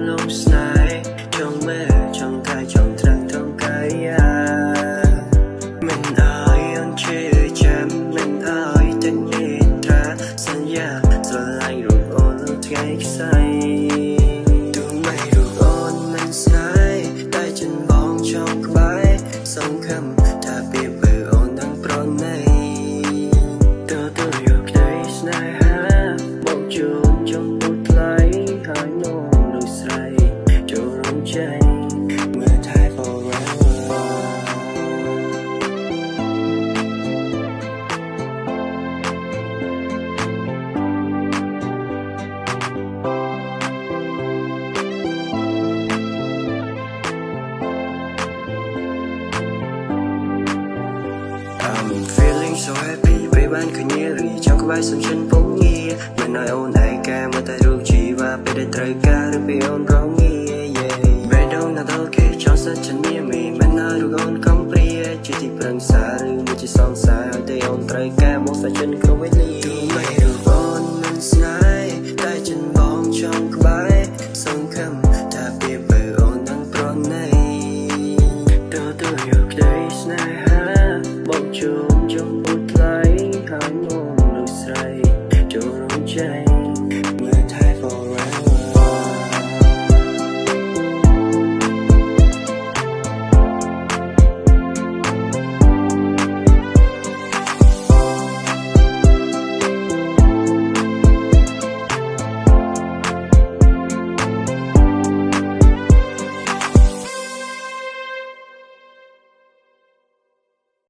លំស្នេហ៍ចង់មើលចង់កាយចង់ត្រាំងត្រង់កាយមិនអើយអន់ជឿចាំមិនអើយតែនិយាយសន្យាស្រឡាញ់រូបអូនថ្ងៃខ្សែទោះไม่រូបអូនមិនស្នេហ៍តែចិនបងចង់ក្បែរសង្ឃឹមថាពីបើអូននឹងប្រណីទទួលយកក្តីស្នេហាមកជូនចង់ពុតថ្លៃហើយនោមដូចស្រីចូលរំជ័យមើលថែ forever I'm feeling so happy ពេលបានឃើញរីចង់ក្បែរសំចិនពងងារមិនឲ្យអូនឯកាមកតែរូបជីវ៉ាពេលដែលត្រូវការឬពេលអូនរងងារពេលដូនដល់គេចង់សិតចិនមានមិនឲ្យរូបអូនកំព្រាជាទីប្រឹក្សាឬមួយជាសងសារឲ្យតែអូនត្រូវការមកសាចិនគ្រប់វេលាមិនរូបអូនមិនស្នេហ៍តែចិនបងចង់